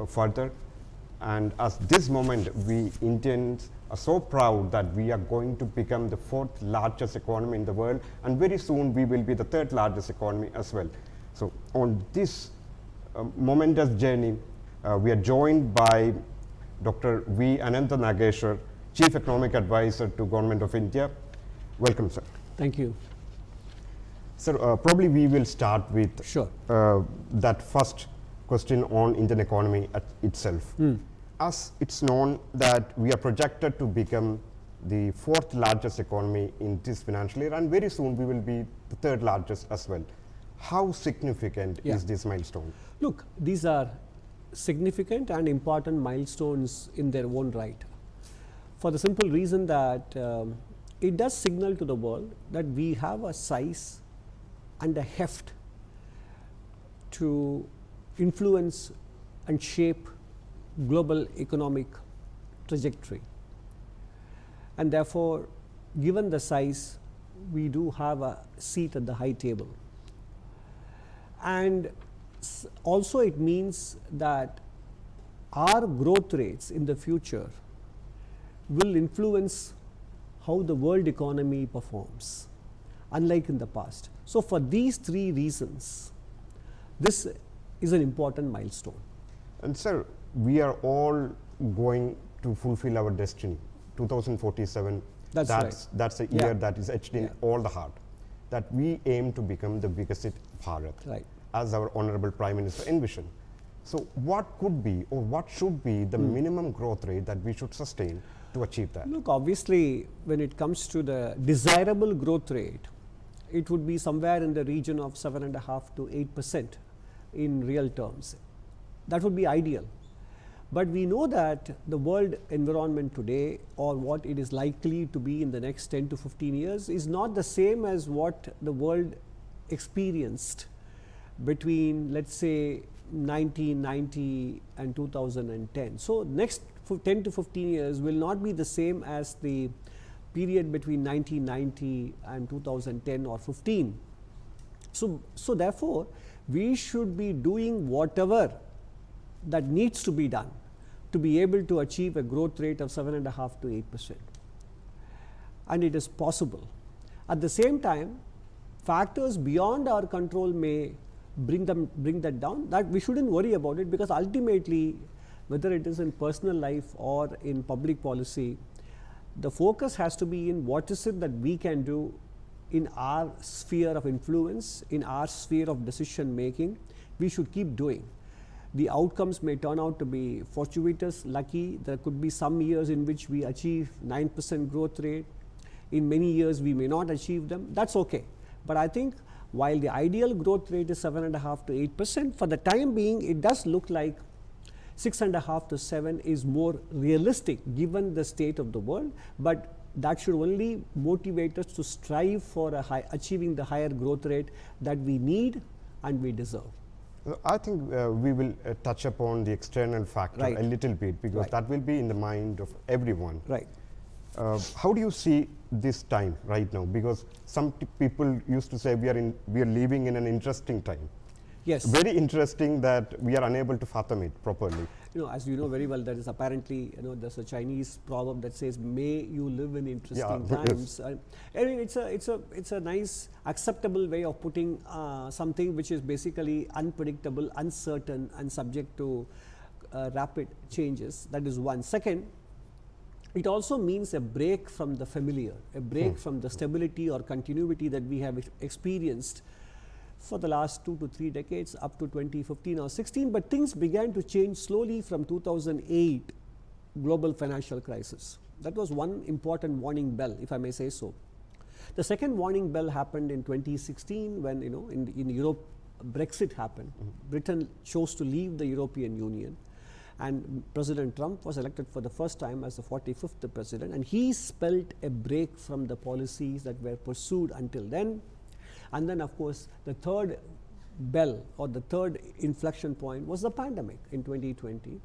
further. And at this moment, we Indians are so proud that we are going to become the 4th largest economy in the world, and very soon we will be the 3rd largest economy as well. So on this momentous journey, we are joined by Dr. V. Anantha Nageswaran, Chief Economic Advisor to Government of India. Welcome, sir. Thank you. Sir, probably we will start with Sure. that first question on Indian economy itself. As it's known that we are projected to become the 4th largest economy in this financial year, and very soon we will be the 3rd largest as well. How significant is this milestone? Look, these are significant and important milestones in their own right, for the simple reason that it does signal to the world that we have a size and a heft to influence and shape global economic trajectory. And therefore, given the size, we do have a seat at the high table. And also it means that our growth rates in the future will influence how the world economy performs, unlike in the past. So for these 3 reasons, this is an important milestone. And sir, we are all going to fulfill our destiny. 2047, That's right. That's a year that is etched in all the heart, that we aim to become the Vikasit Bharat, Right. as our Honorable Prime Minister envisioned. So what could be or what should be the minimum growth rate that we should sustain to achieve that? Look, obviously, when it comes to the desirable growth rate, it would be somewhere in the region of 7.5% to 8% in real terms. That would be ideal. But we know that the world environment today, or what it is likely to be in the next 10 to 15 years, is not the same as what the world experienced between, let's say, 1990 and 2010. So next 10 to 15 years will not be the same as the period between 1990 and 2010 or 15. So therefore, we should be doing whatever that needs to be done to be able to achieve a growth rate of 7.5% to 8%. And it is possible. At the same time, factors beyond our control may bring that down. That we shouldn't worry about it, because ultimately, whether it is in personal life or in public policy, the focus has to be in what is it that we can do in our sphere of influence, in our sphere of decision making. We should keep doing. The outcomes may turn out to be fortuitous, lucky. There could be some years in which we achieve 9% growth rate. In many years, we may not achieve them. That's okay. But I think while the ideal growth rate is 7.5% to 8%, for the time being, it does look like 6.5% to 7% is more realistic given the state of the world. But that should only motivate us to strive for achieving the higher growth rate that we need and we deserve. I think we will touch upon the external factor a little bit, because that will be in the mind of everyone. Right. How do you see this time right now? Because some people used to say we are living in an interesting time. Yes. Very interesting that we are unable to fathom it properly. You know, as you know very well, there is apparently, there's a Chinese proverb that says, "May you live in interesting times." I mean, it's a nice, acceptable way of putting something which is basically unpredictable, uncertain, and subject to rapid changes. That is one. Second, it also means a break from the familiar, a break from the stability or continuity that we have experienced for the last 2 to 3 decades up to 2015 or 16, but things began to change slowly from 2008 global financial crisis. That was one important warning bell, if I may say so. The second warning bell happened in 2016 when, in Europe, Brexit happened. Britain chose to leave the European Union, and President Trump was elected for the first time as the 45th president, and he spelled a break from the policies that were pursued until then. And then, of course, the third bell or the third inflection point was the pandemic in 2020.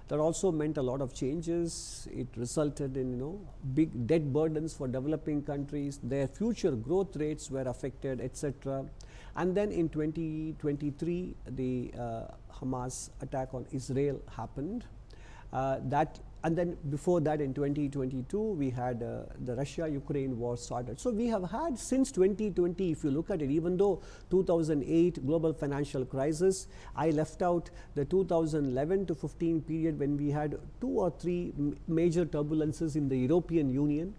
That also meant a lot of changes. It resulted in, big debt burdens for developing countries. Their future growth rates were affected, etc. And then in 2023, the Hamas attack on Israel happened. And then before that, in 2022, we had the Russia-Ukraine war started. So we have had since 2020, if you look at it, even though 2008 global financial crisis, I left out the 2011 to 15 period when we had 2 or 3 major turbulences in the European Union.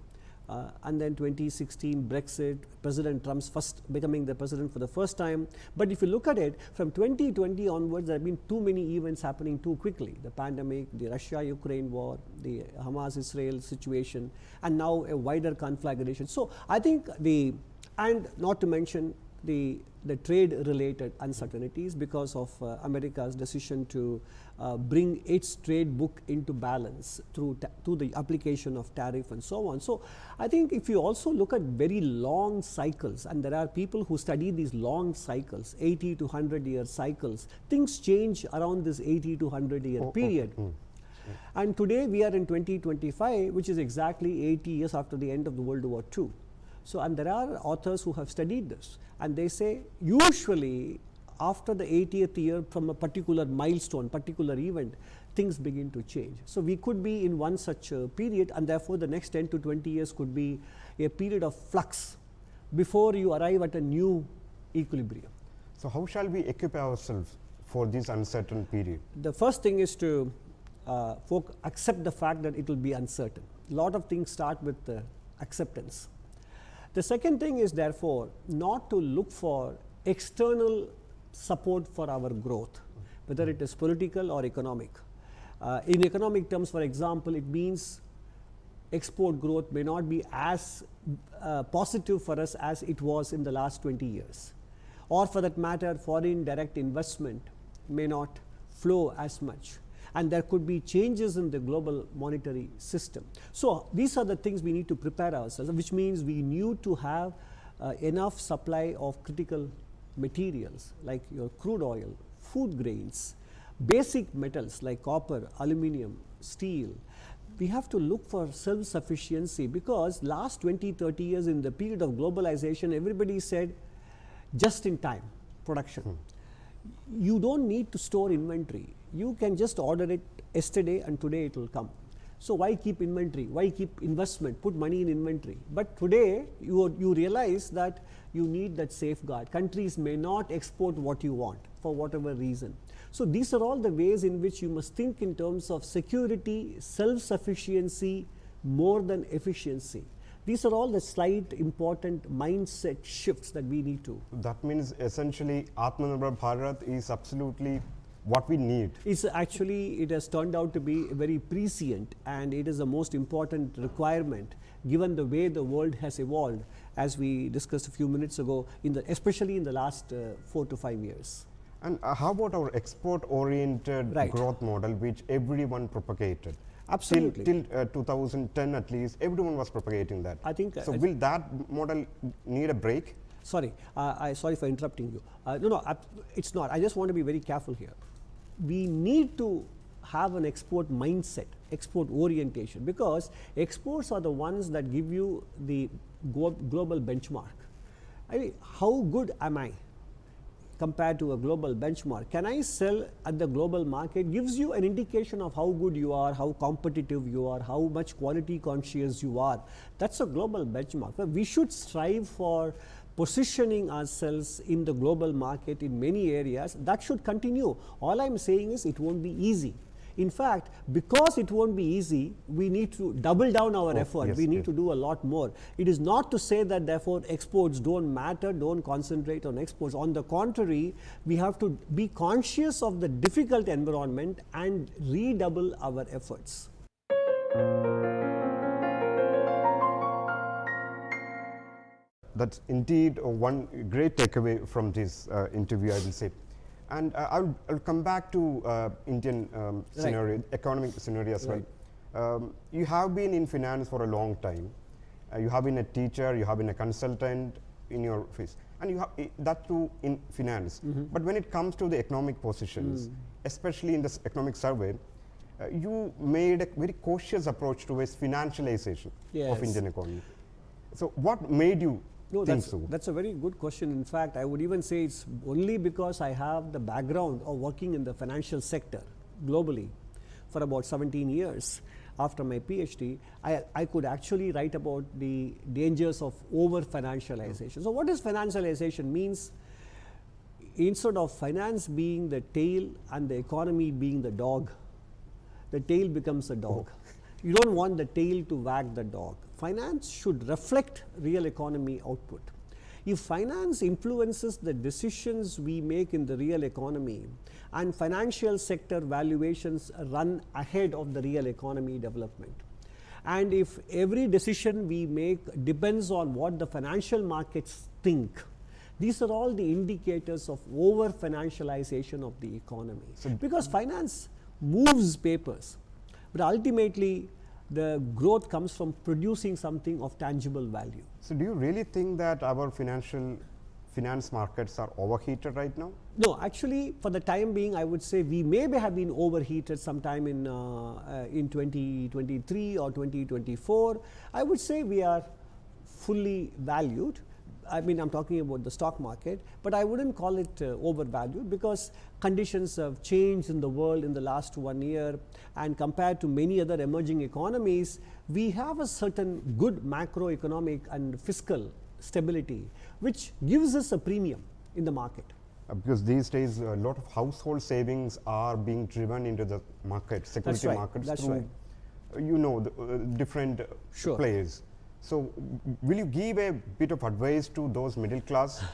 And then 2016 Brexit, President Trump's becoming the president for the first time. But if you look at it, from 2020 onwards, there have been too many events happening too quickly. The pandemic, the Russia-Ukraine war, the Hamas-Israel situation, and now a wider conflagration. So I think and not to mention the trade-related uncertainties because of America's decision to bring its trade book into balance through the application of tariff and so on. So I think if you also look at very long cycles, and there are people who study these long cycles, 80 to 100-year cycles, things change around this 80 to 100-year period. And today we are in 2025, which is exactly 80 years after the end of the World War II. So, and there are authors who have studied this, and they say usually after the 80th year from a particular milestone, particular event, things begin to change. So we could be in one such period, and therefore the next 10 to 20 years could be a period of flux before you arrive at a new equilibrium. So how shall we equip ourselves for this uncertain period? The first thing is to accept the fact that it will be uncertain. A lot of things start with acceptance. The second thing is therefore not to look for external support for our growth, whether it is political or economic. In economic terms, for example, it means export growth may not be as positive for us as it was in the last 20 years. Or for that matter, foreign direct investment may not flow as much. And there could be changes in the global monetary system. So these are the things we need to prepare ourselves, which means we need to have enough supply of critical materials like your crude oil, food grains, basic metals like copper, aluminum, steel. We have to look for self-sufficiency, because last 20-30 years in the period of globalization, everybody said just in time production. You don't need to store inventory. You can just order it yesterday and today it will come. So why keep inventory? Why keep investment? Put money in inventory. But today you realize that you need that safeguard. Countries may not export what you want for whatever reason. So these are all the ways in which you must think in terms of security, self-sufficiency more than efficiency. These are all the slight important mindset shifts that we need to. That means essentially Atmanirbhar Bharat is absolutely what we need. It's actually, it has turned out to be very prescient, and it is the most important requirement given the way the world has evolved, as we discussed a few minutes ago, especially in the last 4 to 5 years. And how about our export-oriented growth model, which everyone propagated? Absolutely. Till 2010 at least, everyone was propagating that. I think. So will that model need a break? Sorry, sorry for interrupting you. No, it's not. I just want to be very careful here. We need to have an export mindset, export orientation, because exports are the ones that give you the global benchmark. I mean, how good am I compared to a global benchmark? Can I sell at the global market? Gives you an indication of how good you are, how competitive you are, how much quality conscious you are. That's a global benchmark. But we should strive for positioning ourselves in the global market in many areas. That should continue. All I'm saying is it won't be easy. In fact, because it won't be easy, we need to double down our effort. Yes, we need to do a lot more. It is not to say that therefore exports don't matter, don't concentrate on exports. On the contrary, we have to be conscious of the difficult environment and redouble our efforts. That's indeed one great takeaway from this interview, I will say. And I'll come back to Indian scenario, economic scenario as well. You have been in finance for a long time. You have been a teacher, you have been a consultant in your field, and you have that too in finance. But when it comes to the economic positions, especially in this economic survey, you made a very cautious approach towards financialization of Indian economy. So what made you No, think so? that's a very good question. In fact, I would even say it's only because I have the background of working in the financial sector globally for about 17 years. After my PhD, I could actually write about the dangers of over financialization. So what is financialization? Means instead of finance being the tail and the economy being the dog, the tail becomes a dog. You don't want the tail to wag the dog. Finance should reflect real economy output. If finance influences the decisions we make in the real economy and financial sector valuations run ahead of the real economy development, and if every decision we make depends on what the financial markets think, these are all the indicators of over financialization of the economy. Because finance moves papers, but ultimately the growth comes from producing something of tangible value. So do you really think that our finance markets are overheated right now? No, actually, for the time being, I would say we may have been overheated sometime in 2023 or 2024. I would say we are fully valued. I mean, I'm talking about the stock market, but I wouldn't call it overvalued, because conditions have changed in the world in the last 1 year, and compared to many other emerging economies, we have a certain good macroeconomic and fiscal stability, which gives us a premium in the market. Because these days a lot of household savings are being driven into the market, security markets through the, different players. So will you give a bit of advice to those middle class?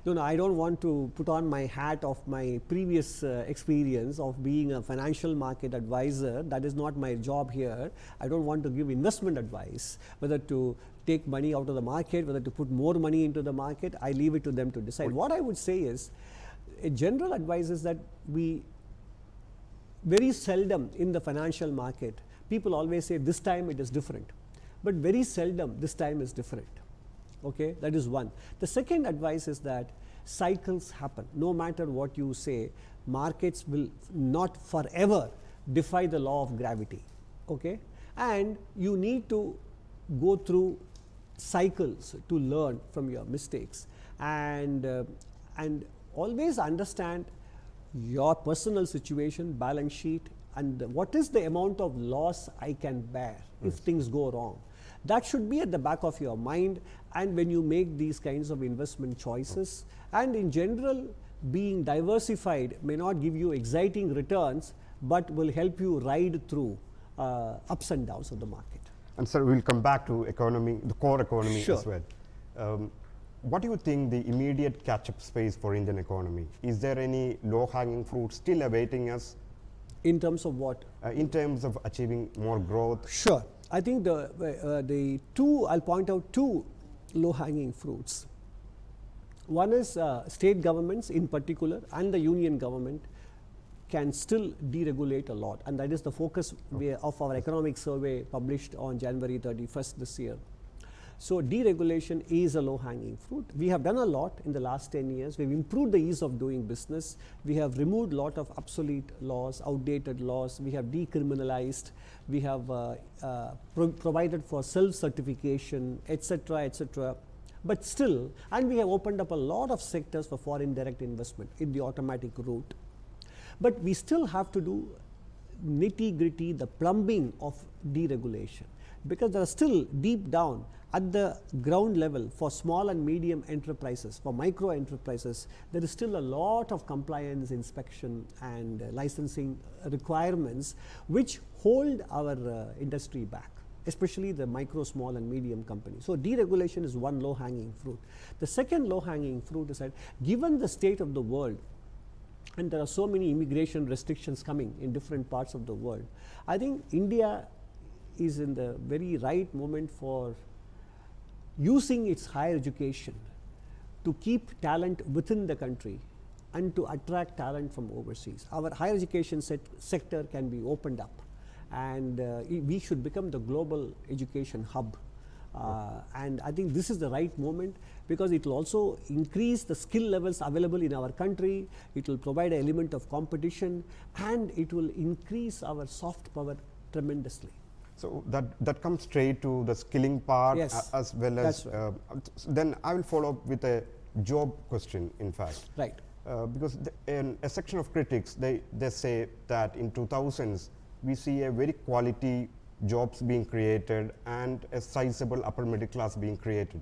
No, I don't want to put on my hat of my previous experience of being a financial market advisor. That is not my job here. I don't want to give investment advice, whether to take money out of the market, whether to put more money into the market. I leave it to them to decide. What I would say is, a general advice is that we very seldom in the financial market, people always say this time it is different. But very seldom this time is different. Okay, that is one. The second advice is that cycles happen. No matter what you say, markets will not forever defy the law of gravity. Okay, and you need to go through cycles to learn from your mistakes, and always understand your personal situation, balance sheet, and what is the amount of loss I can bear if things go wrong. That should be at the back of your mind, and when you make these kinds of investment choices, and in general, being diversified may not give you exciting returns, but will help you ride through ups and downs of the market. And sir, we'll come back to economy, the core economy as well. What do you think the immediate catch-up space for Indian economy? Is there any low-hanging fruit still awaiting us? In terms of what? In terms of achieving more growth. Sure. I think I'll point out two low-hanging fruits. One is state governments in particular and the union government can still deregulate a lot, and that is the focus of our economic survey published on January 31st this year. So deregulation is a low-hanging fruit. We have done a lot in the last 10 years. We've improved the ease of doing business. We have removed a lot of obsolete laws, outdated laws. We have decriminalized. We have provided for self-certification, etc., etc. But still, and we have opened up a lot of sectors for foreign direct investment in the automatic route. But we still have to do nitty-gritty, the plumbing of deregulation, because there are still deep down at the ground level for small and medium enterprises, for micro enterprises, there is still a lot of compliance, inspection and licensing requirements which hold our industry back, especially the micro, small and medium companies. So deregulation is one low-hanging fruit. The second low-hanging fruit is that given the state of the world, and there are so many immigration restrictions coming in different parts of the world, I think India is in the very right moment for using its higher education to keep talent within the country and to attract talent from overseas. Our higher education sector can be opened up, and we should become the global education hub. And I think this is the right moment, because it will also increase the skill levels available in our country, it will provide an element of competition, and it will increase our soft power tremendously. So that comes straight to the skilling part Yes, as well as. that's right. Then I will follow up with a job question. In fact, Right. because in a section of critics they say that in 2000s we see a very quality jobs being created and a sizable upper middle class being created.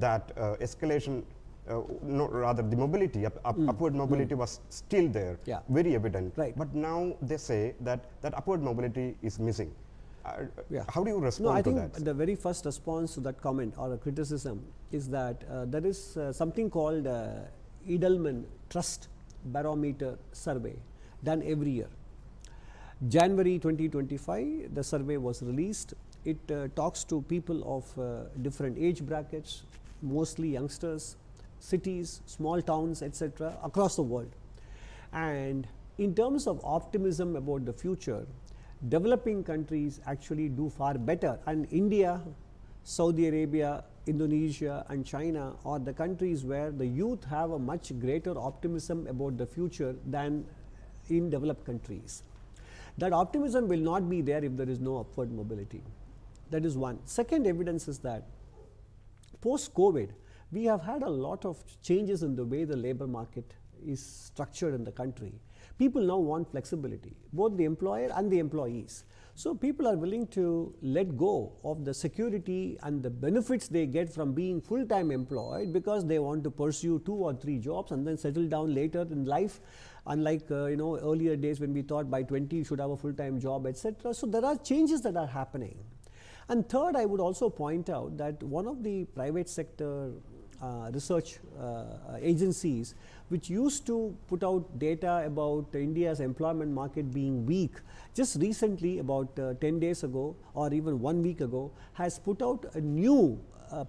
That escalation. No, rather the mobility, upward mobility was still there, Yeah. very evident. Right. But now they say that upward mobility is missing. Yeah. How do you respond No, I to think that? the very first response to that comment or a criticism is that there is something called Edelman Trust Barometer Survey done every year. January 2025, the survey was released. It talks to people of different age brackets, mostly youngsters, cities, small towns, etc., across the world. And in terms of optimism about the future, developing countries actually do far better. And India, Saudi Arabia, Indonesia, and China are the countries where the youth have a much greater optimism about the future than in developed countries. That optimism will not be there if there is no upward mobility. That is one. Second evidence is that post-COVID, we have had a lot of changes in the way the labor market is structured in the country. People now want flexibility, both the employer and the employees. So people are willing to let go of the security and the benefits they get from being full-time employed because they want to pursue 2 or 3 jobs and then settle down later in life, unlike earlier days when we thought by 20 you should have a full-time job, etc. So there are changes that are happening. And third, I would also point out that one of the private sector research agencies which used to put out data about India's employment market being weak, just recently about 10 days ago or even 1 week ago has put out a new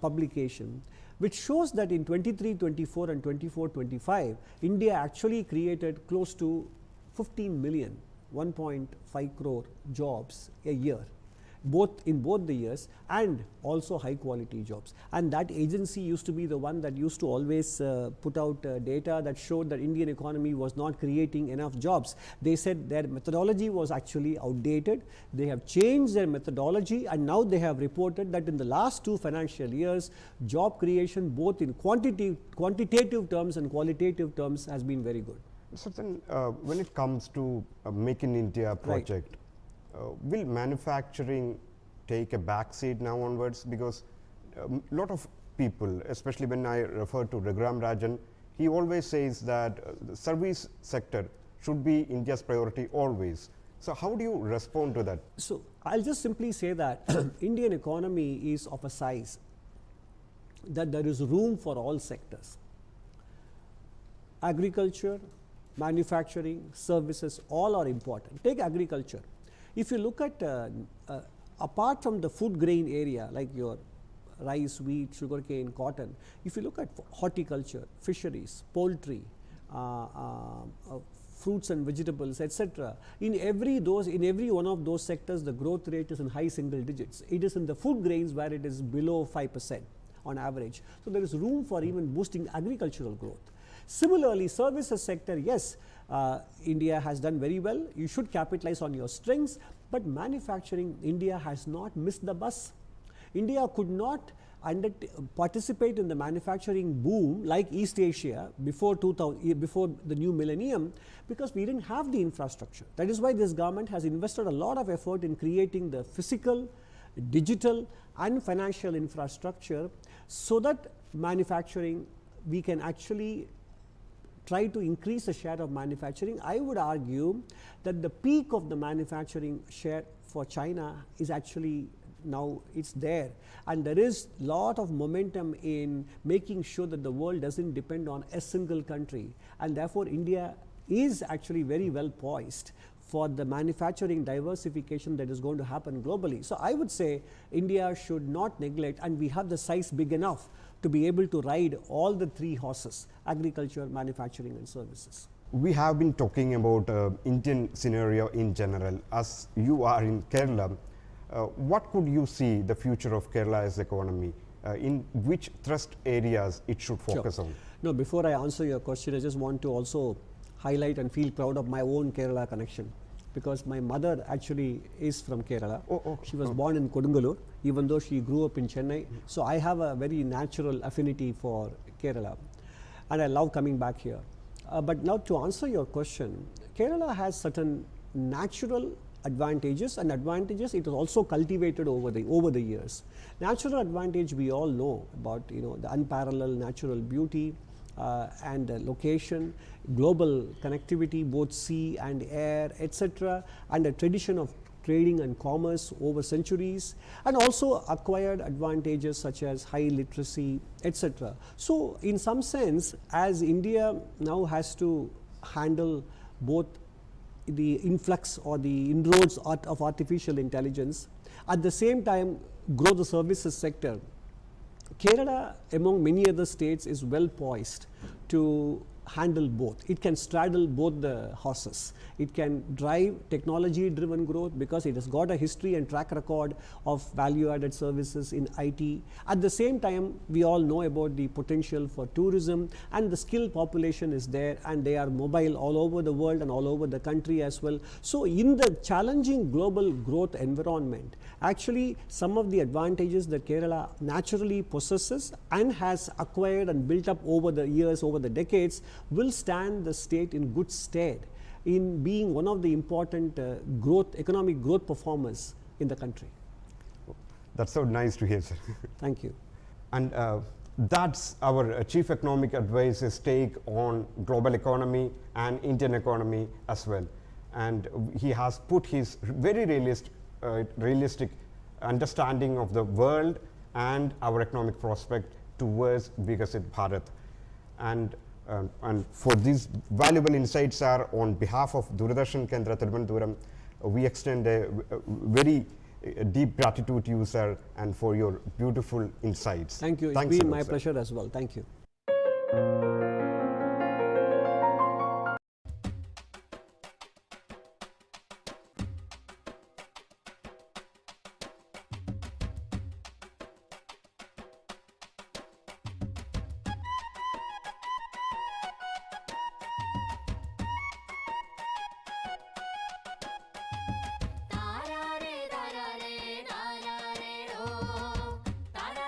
publication which shows that in 23-24 and 24-25 India actually created close to 15 million, 1.5 crore jobs a year, in both the years, and also high quality jobs. And that agency used to be the one that used to always put out data that showed that Indian economy was not creating enough jobs. They said their methodology was actually outdated. They have changed their methodology, and now they have reported that in the last 2 financial years, job creation both in quantitative terms and qualitative terms has been very good. So then, when it comes to Make in India project, will manufacturing take a backseat now onwards? Because a lot of people, especially when I refer to Raghuram Rajan, he always says that the service sector should be India's priority always. So how do you respond to that? So I'll just simply say that Indian economy is of a size that there is room for all sectors. Agriculture, manufacturing, services, all are important. Take agriculture. If you look at, apart from the food grain area like your rice, wheat, sugarcane, cotton, if you look at horticulture, fisheries, poultry, fruits and vegetables, etc., in every one of those sectors, the growth rate is in high single digits. It is in the food grains where it is below 5% on average. So there is room for even boosting agricultural growth. Similarly, services sector, yes, India has done very well. You should capitalize on your strengths, but manufacturing, India has not missed the bus. India could not participate in the manufacturing boom like East Asia before the new millennium, because we didn't have the infrastructure. That is why this government has invested a lot of effort in creating the physical, digital, and financial infrastructure so that manufacturing, we can actually try to increase the share of manufacturing. I would argue that the peak of the manufacturing share for China is actually now it's there, and there is lot of momentum in making sure that the world doesn't depend on a single country, and therefore India is actually very well poised for the manufacturing diversification that is going to happen globally. So I would say India should not neglect, and we have the size big enough to be able to ride all the 3 horses: agriculture, manufacturing, and services. We have been talking about Indian scenario in general. As you are in Kerala, what could you see the future of Kerala's economy? In which thrust areas it should focus on? No, before I answer your question, I just want to also highlight and feel proud of my own Kerala connection. because my mother actually is from Kerala. She was oh. born in Kodungalur, even though she grew up in Chennai. So I have a very natural affinity for Kerala, and I love coming back here. But now to answer your question, Kerala has certain natural advantages, and advantages it is also cultivated over the years. Natural advantage we all know about, the unparalleled natural beauty and location, global connectivity, both sea and air, etc., and a tradition of trading and commerce over centuries, and also acquired advantages such as high literacy, etc. So in some sense, as India now has to handle both the influx or the inroads of artificial intelligence, at the same time grow the services sector, Kerala, among many other states, is well poised to handle both. It can straddle both the horses. It can drive technology driven growth because it has got a history and track record of value added services in IT. At the same time, we all know about the potential for tourism, and the skilled population is there, and they are mobile all over the world and all over the country as well. So in the challenging global growth environment, actually some of the advantages that Kerala naturally possesses and has acquired and built up over the years, over the decades, will stand the state in good stead in being one of the important economic growth performers in the country. That's so nice to hear, sir. Thank you. And that's our chief economic advisor's take on global economy and Indian economy as well. And he has put his very realistic understanding of the world and our economic prospect towards Vikasit Bharat. And for these valuable insights, sir, on behalf of Doordarshan Kendra Thiruvananthapuram, we extend a very deep gratitude to you, sir, and for your beautiful insights. Thank you. Thanks It's been a lot, my sir. pleasure as well. Thank you.